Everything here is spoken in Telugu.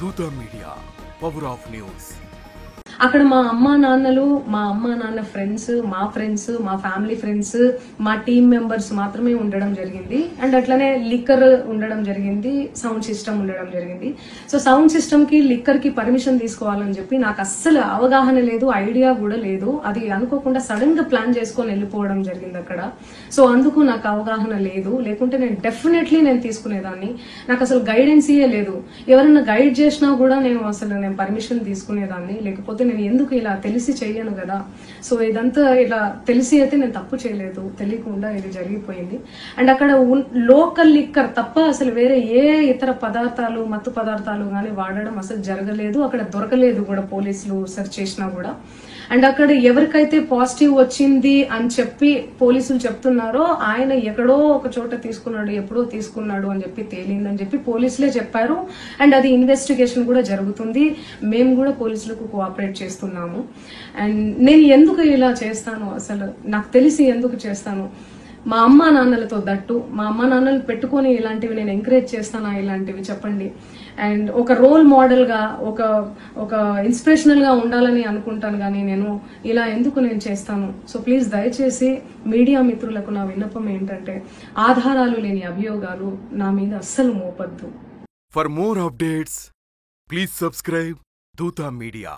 దూత మీడియా, పవర్ ఆఫ్ న్యూస్. అక్కడ మా అమ్మా నాన్న ఫ్రెండ్స్, మా ఫ్యామిలీ ఫ్రెండ్స్, మా టీమ్ మెంబర్స్ మాత్రమే ఉండడం జరిగింది. అండ్ అట్లనే లిక్కర్ ఉండడం జరిగింది, సౌండ్ సిస్టమ్ ఉండడం జరిగింది. సో సౌండ్ సిస్టమ్ కి, లిక్కర్ కి పర్మిషన్ తీసుకోవాలని చెప్పి నాకు అస్సలు అవగాహన లేదు, ఐడియా కూడా లేదు. అది అనుకోకుండా సడన్ గా ప్లాన్ చేసుకొని వెళ్ళిపోవడం జరిగింది అక్కడ. సో అందుకు నాకు అవగాహన లేదు, లేకుంటే నేను తీసుకునేదాన్ని. నాకు అసలు గైడెన్సీయే లేదు. ఎవరైనా గైడ్ చేసినా కూడా నేను పర్మిషన్ తీసుకునేదాన్ని, లేకపోతే నేను ఎందుకు ఇలా తెలిసి చెయ్యను కదా. సో ఇదంతా ఇలా తెలిసి అయితే నేను తప్పు చేయలేదు, తెలియకుండా ఇది జరిగిపోయింది. అండ్ అక్కడ లోకల్ లిక్కర్ తప్ప అసలు వేరే ఏ ఇతర పదార్థాలు, మత్తు పదార్థాలు కానీ వాడడం అసలు జరగలేదు. అక్కడ దొరకలేదు కూడా, పోలీసులు సెర్చ్ చేసినా కూడా. అండ్ అక్కడ ఎవరికైతే పాజిటివ్ వచ్చింది అని చెప్పి పోలీసులు చెప్తున్నారో ఆయన ఎక్కడో ఒక చోట తీసుకున్నాడు, ఎప్పుడో తీసుకున్నాడు అని చెప్పి తేలిందని చెప్పి పోలీసులే చెప్పారు. అండ్ అది ఇన్వెస్టిగేషన్ కూడా జరుగుతుంది. మేము కూడా పోలీసులకు కోఆపరేట్ చేస్తున్నాము. అండ్ నేను ఎందుకు ఇలా చేస్తాను, అసలు నాకు తెలిసి ఎందుకు చేస్తాను, మా అమ్మా నాన్నలతో దట్టు, మా అమ్మా నాన్నలు పెట్టుకొని ఇలాంటివి నేను ఎంకరేజ్ చేస్తానా, ఇలాంటివి చెప్పండి. అండ్ ఒక రోల్ మోడల్ గా, ఒక ఇన్స్పిరేషనల్ గా ఉండాలని అనుకుంటాను, కానీ నేను ఇలా ఎందుకు నేను చేస్తాను. సో ప్లీజ్ దయచేసి మీడియా మిత్రులకు నా విన్నపం ఏంటంటే, ఆధారాలు లేని అభియోగాలు నా మీద అస్సలు మోపద్దు. For more updates please subscribe Dootha media.